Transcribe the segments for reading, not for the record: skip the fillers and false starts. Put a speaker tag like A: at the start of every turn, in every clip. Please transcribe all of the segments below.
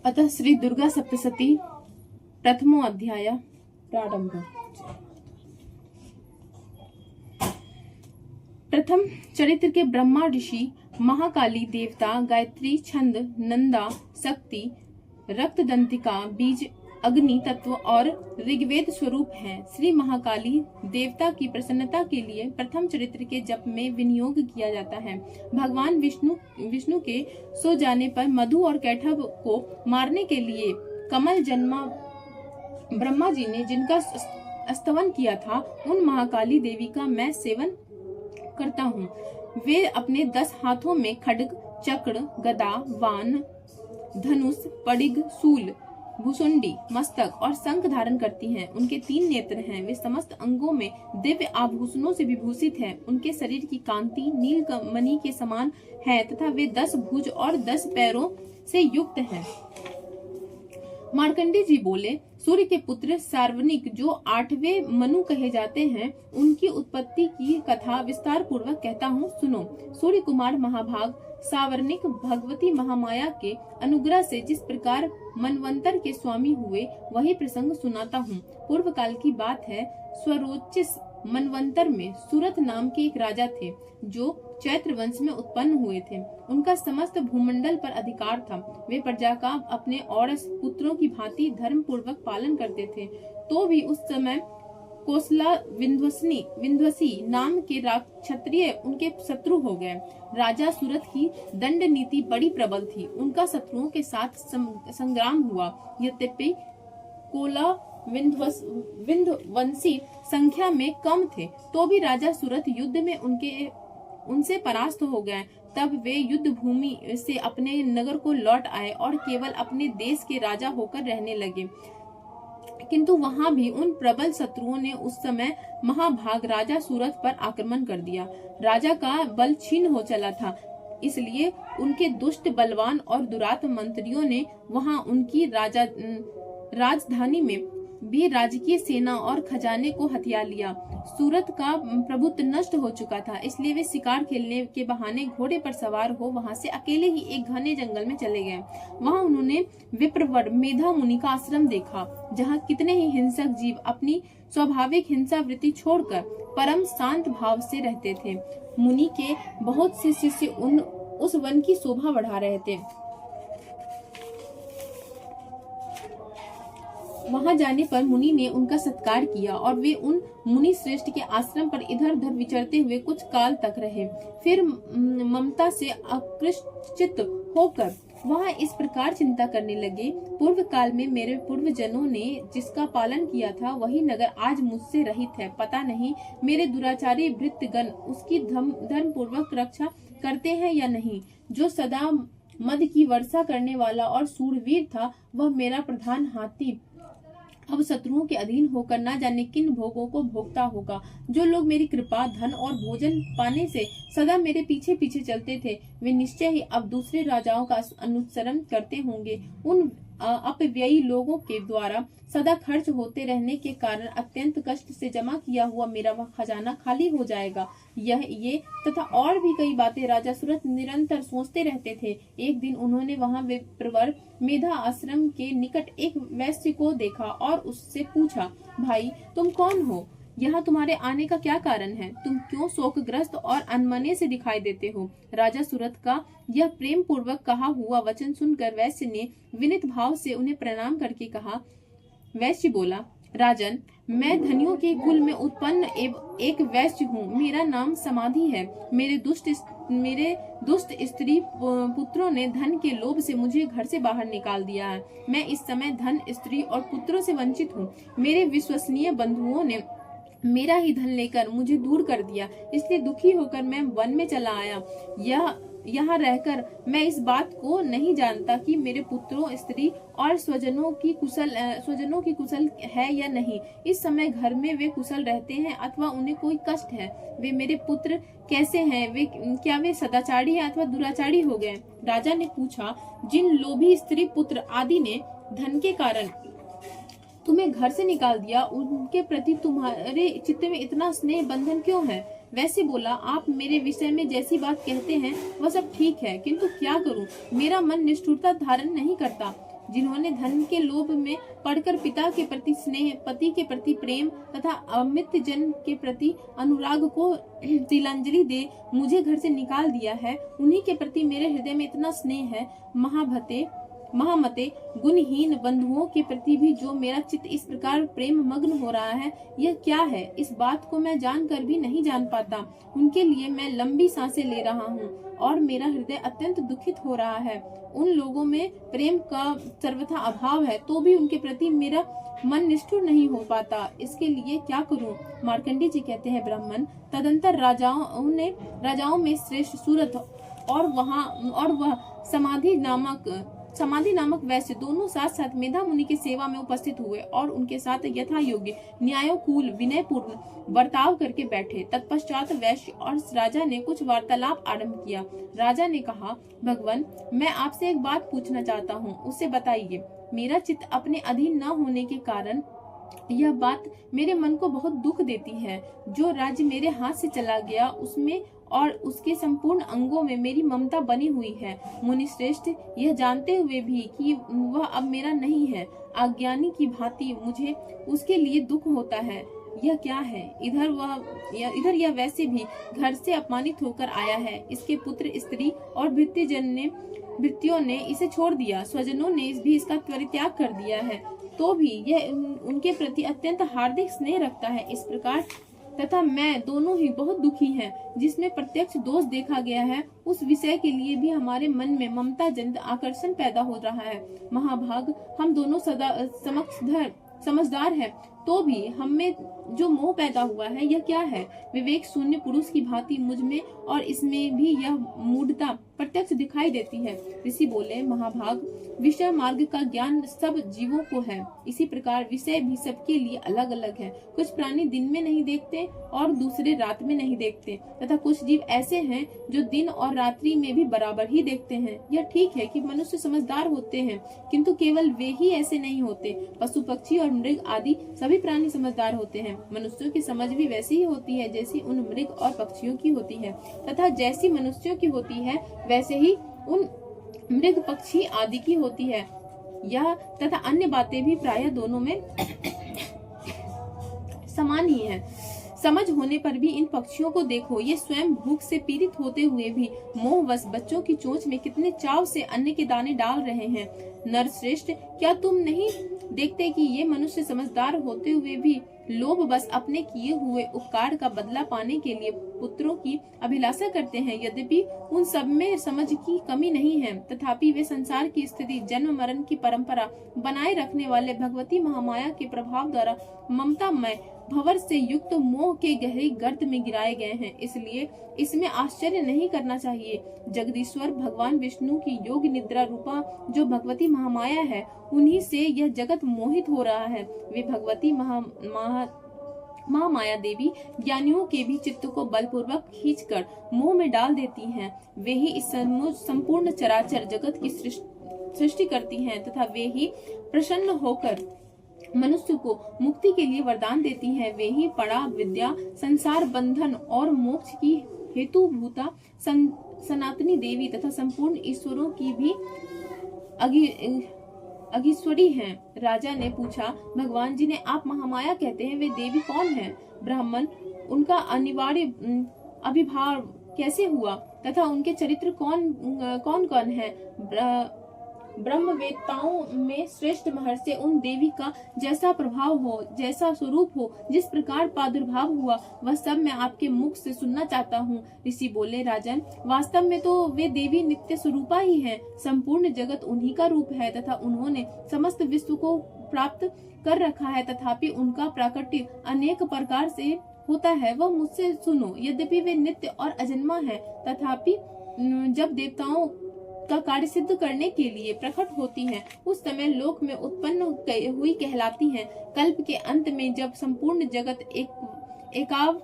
A: अतः श्री दुर्गा सप्तशती प्रथमो अध्याय प्रारंभ। प्रथम चरित्र के ब्रह्मा ऋषि, महाकाली देवता, गायत्री छंद, नंदा शक्ति, रक्तदंतिका बीज, अग्नि तत्व और ऋग्वेद स्वरूप हैं। श्री महाकाली देवता की प्रसन्नता के लिए प्रथम चरित्र के जप में विनियोग किया जाता है। भगवान विष्णु के सो जाने पर मधु और कैटभ को मारने के लिए कमल जन्मा ब्रह्मा जी ने जिनका स्तवन किया था, उन महाकाली देवी का मैं सेवन करता हूँ। वे अपने 10 हाथों में खड्ग, चक्र, गदा, वान, धनुष, पडिग, शूल, भुसुंडी, मस्तक और शंख धारण करती हैं। उनके 3 नेत्र हैं। वे समस्त अंगों में दिव्य आभूषणों से विभूषित हैं। उनके शरीर की कांति नील मणि के समान है तथा वे 10 भुज और 10 पैरों से युक्त हैं। मार्कंडे जी बोले, सूर्य के पुत्र सार्वनिक जो 8वें मनु कहे जाते हैं, उनकी उत्पत्ति की कथा विस्तार पूर्वक कहता हूँ, सुनो। सूर्य कुमार महाभाग सावर्णिक भगवती महामाया के अनुग्रह से जिस प्रकार मनवंतर के स्वामी हुए, वही प्रसंग सुनाता हूँ। पूर्व काल की बात है। स्वरोचिस मनवंतर में सूरत नाम के एक राजा थे, जो चैत्र वंश में उत्पन्न हुए थे। उनका समस्त भूमंडल पर अधिकार था। वे प्रजा का अपने और पुत्रों की भांति धर्म पूर्वक पालन करते थे। तो भी उस समय कोसला विंध्वसी नाम के क्षत्रिय उनके शत्रु हो गए। राजा सूरत की दंड नीति बड़ी प्रबल थी। उनका शत्रुओं के साथ संग्राम हुआ। यद्यपि कोला विंध्यवंशी संख्या में कम थे, तो भी राजा सूरत युद्ध में उनसे परास्त हो गए। तब वे युद्ध भूमि से अपने नगर को लौट आए और केवल अपने देश के राजा होकर रहने लगे। किंतु वहां भी उन प्रबल शत्रुओं ने उस समय महाभाग राजा सूरत पर आक्रमण कर दिया। राजा का बल क्षीण हो चला था, इसलिए उनके दुष्ट, बलवान और दुरात्म मंत्रियों ने वहां उनकी राजधानी में भी राजकीय सेना और खजाने को हथिया लिया। सूरत का प्रभुत्व नष्ट हो चुका था, इसलिए वे शिकार खेलने के बहाने घोड़े पर सवार हो वहां से अकेले ही एक घने जंगल में चले गए। वहां उन्होंने विप्रवर मेधा मुनि का आश्रम देखा, जहां कितने ही हिंसक जीव अपनी स्वाभाविक हिंसा वृत्ति छोड़कर परम शांत भाव से रहते थे। मुनि के बहुत से शिष्य उस वन की शोभा बढ़ा रहे थे। वहां जाने पर मुनि ने उनका सत्कार किया और वे उन मुनि श्रेष्ठ के आश्रम पर इधर उधर विचरते हुए कुछ काल तक रहे। फिर ममता से आकृष्ट होकर वहां इस प्रकार चिंता करने लगे, पूर्व काल में मेरे पूर्वजनों ने जिसका पालन किया था, वही नगर आज मुझसे रहित है। पता नहीं मेरे दुराचारी भृत्यगण उसकी धर्म पूर्वक रक्षा करते हैं या नहीं। जो सदा मद की वर्षा करने वाला और सूरवीर था, वह मेरा प्रधान हाथी अब शत्रुओं के अधीन होकर न जाने किन भोगों को भोगता होगा। जो लोग मेरी कृपा, धन और भोजन पाने से सदा मेरे पीछे पीछे चलते थे, वे निश्चय ही अब दूसरे राजाओं का अनुसरण करते होंगे। उन अपव्ययी लोगों के द्वारा सदा खर्च होते रहने के कारण अत्यंत कष्ट से जमा किया हुआ मेरा वह खजाना खाली हो जाएगा। ये तथा और भी कई बातें राजा सूरत निरंतर सोचते रहते थे। एक दिन उन्होंने वहां विप्रवर मेधा आश्रम के निकट एक वैश्य को देखा और उससे पूछा, भाई तुम कौन हो? यहाँ तुम्हारे आने का क्या कारण है? तुम क्यों शोकग्रस्त और अनमने से दिखाई देते हो? राजा सूरत का यह प्रेम पूर्वक कहा हुआ वचन सुनकर वैश्य ने विनीत भाव से उन्हें प्रणाम करके कहा। वैश्य बोला, राजन, मैं धनियों के कुल में उत्पन्न एक वैश्य हूँ। मेरा नाम समाधि है। मेरे दुष्ट स्त्री पुत्रों ने धन के लोभ से मुझे घर से बाहर निकाल दिया है। मैं इस समय धन, स्त्री और पुत्रों से वंचित हूँ। मेरे विश्वसनीय बंधुओं ने मेरा ही धन लेकर मुझे दूर कर दिया, इसलिए दुखी होकर मैं वन में चला आया। यहाँ रहकर मैं इस बात को नहीं जानता कि मेरे पुत्रों, स्त्री और स्वजनों की कुशल है या नहीं। इस समय घर में वे कुशल रहते हैं अथवा उन्हें कोई कष्ट है। वे मेरे पुत्र कैसे हैं? क्या वे सदाचारी हैं अथवा दुराचारी हो गए? राजा ने पूछा, जिन लोभी स्त्री पुत्र आदि ने धन के कारण तुम्हें घर से निकाल दिया, उनके प्रति तुम्हारे चित्त में इतना स्नेह बंधन क्यों है? वैसे बोला, आप मेरे विषय में जैसी बात कहते हैं वह सब ठीक है, किंतु क्या करूं, मेरा मन निष्ठुरता धारण नहीं करता। जिन्होंने धन के लोभ में पड़कर पिता के प्रति स्नेह, पति के प्रति प्रेम तथा अमित जन के प्रति अनुराग को तिलांजलि दे मुझे घर से निकाल दिया है, उन्हीं के प्रति मेरे हृदय में इतना स्नेह है। महामते गुणहीन बंधुओं के प्रति भी जो मेरा चित्त इस प्रकार प्रेम मग्न हो रहा है, यह क्या है? इस बात को मैं जानकर भी नहीं जान पाता। उनके लिए मैं लंबी सांसें ले रहा हूँ और मेरा हृदय अत्यंत दुखित हो रहा है। उन लोगों में प्रेम का सर्वथा अभाव है, तो भी उनके प्रति मेरा मन निष्ठुर नहीं हो पाता। इसके लिए क्या करूं? मार्कंडेय जी कहते हैं, ब्राह्मण, तदंतर राजाओं में श्रेष्ठ सूरत और वह समाधि नामक वैश्य दोनों साथ साथ मेधा मुनि की सेवा में उपस्थित हुए और उनके साथ यथा योग्य न्यायोकूल विनय पूर्ण बर्ताव करके बैठे। तत्पश्चात वैश्य और राजा ने कुछ वार्तालाप आरंभ किया। राजा ने कहा, भगवान, मैं आपसे एक बात पूछना चाहता हूँ, उसे बताइए। मेरा चित्त अपने अधीन न होने के कारण यह बात मेरे मन को बहुत दुख देती है। जो राज्य मेरे हाथ से चला गया, उसमें और उसके संपूर्ण अंगों में मेरी ममता बनी हुई है। मुनि श्रेष्ठ, यह जानते हुए भी कि वह अब मेरा नहीं है, अज्ञानी की भांति मुझे उसके लिए दुख होता है। यह क्या है? इधर यह वैसे भी घर से अपमानित होकर आया है। इसके पुत्र, स्त्री और भृत्यों ने इसे छोड़ दिया, स्वजनों ने भी इसका परित्याग कर दिया है, तो भी यह उनके प्रति अत्यंत हार्दिक स्नेह रखता है। इस प्रकार तथा मैं दोनों ही बहुत दुखी हैं। जिसमें प्रत्यक्ष दोष देखा गया है, उस विषय के लिए भी हमारे मन में ममता जनित आकर्षण पैदा हो रहा है। महाभाग, हम दोनों सदा समझदार हैं, तो भी हम में जो मोह पैदा हुआ है, यह क्या है? विवेक शून्य पुरुष की भांति मुझ में और इसमें भी यह मूढ़ता प्रत्यक्ष दिखाई देती है। ऋषि बोले, महाभाग, विषय मार्ग का ज्ञान सब जीवों को है, इसी प्रकार विषय भी सबके लिए अलग अलग है। कुछ प्राणी दिन में नहीं देखते और दूसरे रात में नहीं देखते, तथा कुछ जीव ऐसे हैं जो दिन और रात्रि में भी बराबर ही देखते हैं। यह ठीक है कि मनुष्य समझदार होते हैं, किंतु केवल वे ही ऐसे नहीं होते। पशु, पक्षी और मृग आदि सभी प्राणी समझदार होते हैं। मनुष्यों की समझ भी वैसी ही होती है जैसी उन मृग और पक्षियों की होती है, तथा जैसी मनुष्यों की होती है वैसे ही उन मृग, पक्षी आदि की होती है। यह तथा अन्य बातें भी प्रायः दोनों में समान ही है। समझ होने पर भी इन पक्षियों को देखो, ये स्वयं भूख से पीड़ित होते हुए भी मोहवश बच्चों की चोंच में कितने चाव से अन्न के दाने डाल रहे हैं। नरश्रेष्ठ, क्या तुम नहीं देखते कि ये मनुष्य समझदार होते हुए भी लोभ बस अपने किए हुए उपकार का बदला पाने के लिए पुत्रों की अभिलाषा करते हैं? यद्यपि उन सब में समझ की कमी नहीं है, तथापि वे संसार की स्थिति, जन्म मरण की परंपरा बनाए रखने वाले भगवती महामाया के प्रभाव द्वारा ममतामय भंवर से युक्त मोह के गहरे गर्त में गिराए गए हैं। इसलिए इसमें आश्चर्य नहीं करना चाहिए। जगदीश्वर भगवान विष्णु की योग निद्रा रूपा जो भगवती महामाया है, उन्हीं से यह जगत मोहित हो रहा है। वे भगवती महामाया देवी ज्ञानियों के भी चित्त को बलपूर्वक खींचकर मोह में डाल देती हैं। वे ही इस संपूर्ण चराचर जगत की सृष्टि करती हैं, तथा वे ही प्रसन्न होकर मनुष्य को मुक्ति के लिए वरदान देती हैं। वे ही पड़ा विद्या, संसार बंधन और मोक्ष की हेतुभूता सनातनी देवी तथा संपूर्ण ईश्वरों की भी अगीश्वरी हैं। राजा ने पूछा, भगवान, जिन्हें आप महामाया कहते हैं, वे देवी कौन हैं? ब्राह्मण, उनका अनिवार्य अभिभाव कैसे हुआ तथा उनके चरित्र कौन कौन है? ब्रह्मवेत्ताओं में श्रेष्ठ महर्षि उन देवी का जैसा प्रभाव हो, जैसा स्वरूप हो, जिस प्रकार प्रादुर्भाव हुआ, वह सब मैं आपके मुख से सुनना चाहता हूँ। ऋषि बोले, राजन, वास्तव में तो वे देवी नित्य स्वरूपा ही हैं। संपूर्ण जगत उन्हीं का रूप है तथा उन्होंने समस्त विश्व को प्राप्त कर रखा है, तथापि उनका प्राकट्य अनेक प्रकार से होता है। वह मुझसे सुनो। यद्यपि वे नित्य और अजन्मा है, तथापि जब देवताओं का कार्य सिद्ध करने के लिए प्रकट होती हैं, उस समय लोक में उत्पन्न हुई कहलाती हैं। कल्प के अंत में जब संपूर्ण जगत एकाव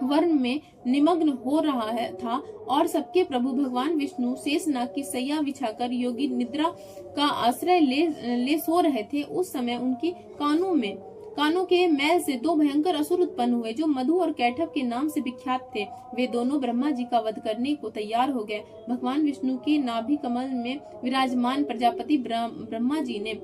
A: वर्ण में निमग्न हो रहा था और सबके प्रभु भगवान विष्णु शेषनाग की सैया बिछाकर योगी निद्रा का आश्रय ले सो रहे थे, उस समय उनके कानों में कानों के मैल से दो भयंकर असुर उत्पन्न हुए जो मधु और कैटभ के नाम से विख्यात थे। वे दोनों ब्रह्मा जी का वध करने को तैयार हो गए। भगवान विष्णु के नाभि कमल में विराजमान प्रजापति ब्रह्मा जी ने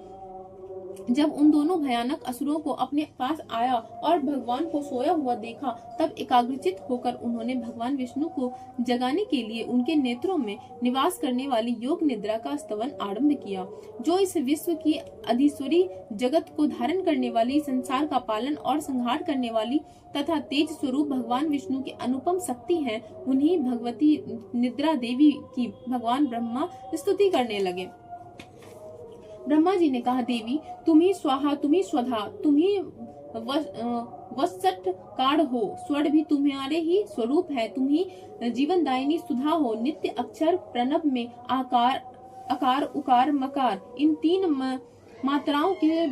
A: जब उन दोनों भयानक असुरों को अपने पास आया और भगवान को सोया हुआ देखा, तब एकाग्रचित होकर उन्होंने भगवान विष्णु को जगाने के लिए उनके नेत्रों में निवास करने वाली योग निद्रा का स्तवन आरंभ किया, जो इस विश्व की अधीश्वरी, जगत को धारण करने वाली, संसार का पालन और संहार करने वाली तथा तेज स्वरूप भगवान विष्णु की अनुपम शक्ति है। उन्हीं भगवती निद्रा देवी की भगवान ब्रह्मा स्तुति करने लगे। ब्रह्मा जी ने कहा, देवी तुम ही स्वाहा, तुम ही स्वधा, तुम ही वत्सटकार हो। स्वर्ण भी तुम्हारे ही स्वरूप है। तुम ही जीवनदायिनी सुधा हो। नित्य अक्षर प्रणव में आकार, अकार, उकार, मकार, इन तीन मात्राओं के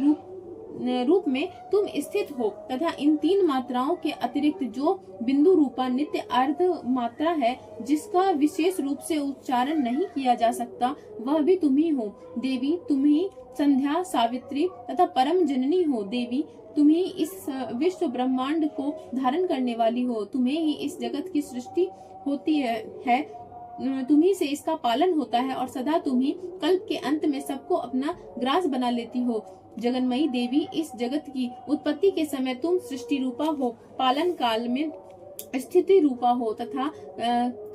A: रूप में तुम स्थित हो तथा इन तीन मात्राओं के अतिरिक्त जो बिंदु रूपा नित्य अर्ध मात्रा है, जिसका विशेष रूप से उच्चारण नहीं किया जा सकता, वह भी तुम ही हो। देवी तुम ही संध्या, सावित्री तथा परम जननी हो। देवी तुम ही इस विश्व ब्रह्मांड को धारण करने वाली हो। तुम्हें ही इस जगत की सृष्टि होती है। तुम्ही से इसका पालन होता है और सदा तुम ही कल्प के अंत में सबको अपना ग्रास बना लेती हो। जगन्मयी देवी, इस जगत की उत्पत्ति के समय तुम सृष्टि रूपा हो, पालन काल में स्थिति रूपा हो तथा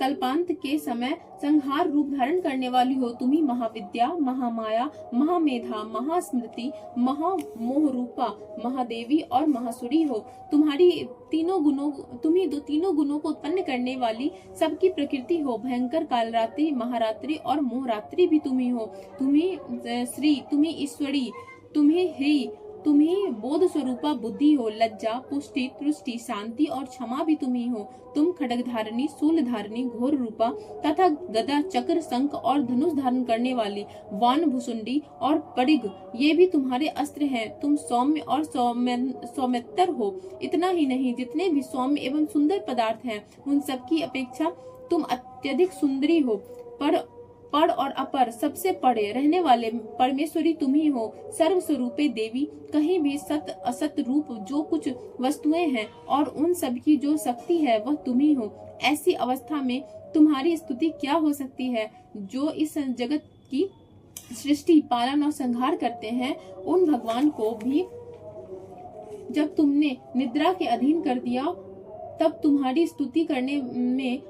A: कल्पांत के समय संहार रूप धारण करने वाली हो। तुम्ही महाविद्या, महामाया, महामेधा, महास्मृति, महामोह रूपा, महादेवी और महासुरी हो। तुम्ही तीनों गुणों को उत्पन्न करने वाली सबकी प्रकृति हो। भयंकर कालरात्रि, महारात्रि और मोहरात्रि भी तुम्ही हो। तुम्ही श्री, तुम्ही ईश्वरी, तुम्ही ही, तुम्ही बोध स्वरूपा बुद्धि हो। लज्जा, पुष्टि, तुष्टि, शांति और क्षमा भी तुम्ही हो। तुम खड्ग धारणी, शूल धारणी, घोर रूपा तथा गदा, चक्र, शंख और धनुष धारण करने वाली, वान, भुसुंडी और परिग, ये भी तुम्हारे अस्त्र हैं। तुम सौम्य और सौम्यतर हो। इतना ही नहीं, जितने भी सौम्य एवं सुंदर पदार्थ हैं, उन सबकी अपेक्षा तुम अत्यधिक सुंदरी हो। पर और अपर, सबसे परे रहने वाले परमेश्वरी तुम ही हो। सर्व स्वरूपे देवी, कहीं भी सत असत रूप जो कुछ वस्तुएं हैं और उन सब की जो शक्ति है, वह तुम ही हो। ऐसी अवस्था में तुम्हारी स्तुति क्या हो सकती है? जो इस जगत की सृष्टि, पालन और संहार करते हैं, उन भगवान को भी जब तुमने निद्रा के अधीन कर दिया, तब तुम्हारी स्तुति करने में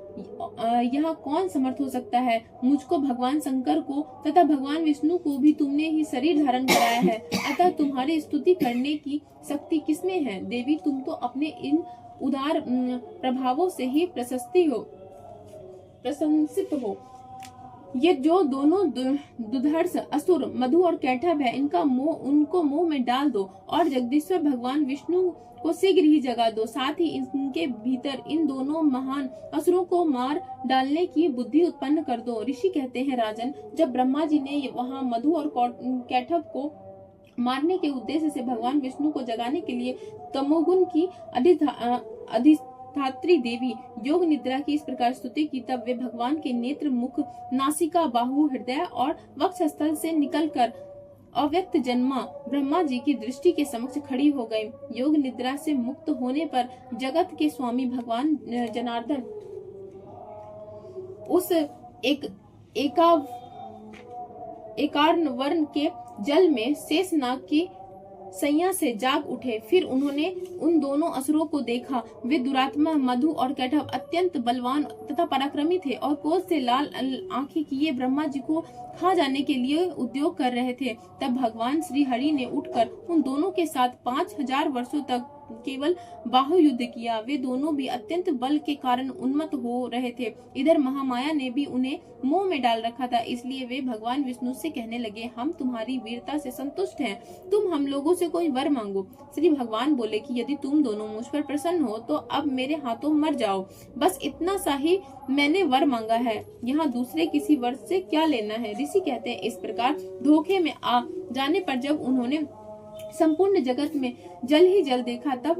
A: यहाँ कौन समर्थ हो सकता है? मुझको, भगवान शंकर को तथा भगवान विष्णु को भी तुमने ही शरीर धारण कराया है, अतः तुम्हारी स्तुति करने की शक्ति किसमें है? देवी तुम तो अपने इन उदार प्रभावों से ही प्रशंसित हो। ये जो दोनों दुधर्ष असुर मधु और कैटभ है, उनको मोह में डाल दो और जगदीश्वर भगवान विष्णु को शीघ्र ही जगा दो। साथ ही इनके भीतर इन दोनों महान असुरों को मार डालने की बुद्धि उत्पन्न कर दो। ऋषि कहते हैं, राजन, जब ब्रह्मा जी ने वहां मधु और कैटभ को मारने के उद्देश्य से भगवान विष्णु को जगाने के लिए तमोगुण की अधिष्ठात्री देवी योग निद्रा की इस प्रकार स्तुति की, तब वे भगवान के नेत्र, मुख, नासिका, बाहु, हृदय और वक्षस्थल से निकलकर अव्यक्त जन्मा ब्रह्मा जी की दृष्टि के समक्ष खड़ी हो गई। योग निद्रा से मुक्त होने पर जगत के स्वामी भगवान जनार्दन उस एकार्ण वर्ण के जल में शेषनाग की सैया से जाग उठे। फिर उन्होंने उन दोनों असुरों को देखा। वे दुरात्मा मधु और कैटभ अत्यंत बलवान तथा पराक्रमी थे और क्रोध से लाल आंखें किए ब्रह्मा जी को खा जाने के लिए उद्योग कर रहे थे। तब भगवान श्री हरि ने उठकर उन दोनों के साथ 5000 वर्षों तक केवल बाहु युद्ध किया। वे दोनों भी अत्यंत बल के कारण उन्मत्त हो रहे थे। इधर महामाया ने भी उन्हें मोह में डाल रखा था, इसलिए वे भगवान विष्णु से कहने लगे, हम तुम्हारी वीरता से संतुष्ट हैं, तुम हम लोगों से कोई वर मांगो। श्री भगवान बोले कि यदि तुम दोनों मुझ पर प्रसन्न हो तो अब मेरे हाथों मर जाओ, बस इतना सा ही मैंने वर मांगा है, यहाँ दूसरे किसी वर से क्या लेना है। ऋषि कहते हैं, इस प्रकार धोखे में आ जाने पर जब उन्होंने संपूर्ण जगत में जल ही जल देखा, तब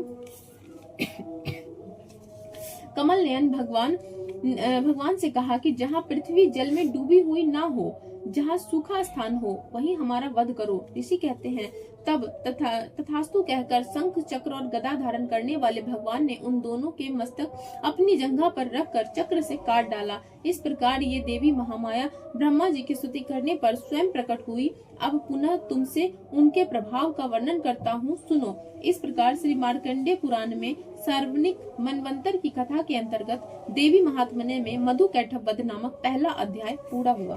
A: कमल नयन भगवान से कहा कि जहाँ पृथ्वी जल में डूबी हुई ना हो, जहाँ सूखा स्थान हो वहीं हमारा वध करो। ऋषि कहते हैं, तब तथास्तु कहकर शंख चक्र और गदा धारण करने वाले भगवान ने उन दोनों के मस्तक अपनी जंघा पर रखकर चक्र से काट डाला। इस प्रकार ये देवी महामाया ब्रह्मा जी की स्तुति करने पर स्वयं प्रकट हुई। अब पुनः तुमसे उनके प्रभाव का वर्णन करता हूँ, सुनो। इस प्रकार श्री मार्कंडेय पुराण में सार्वनिक मनवंतर की कथा के अंतर्गत देवी महात्म्य में मधु कैटभ वध नामक पहला अध्याय पूरा हुआ।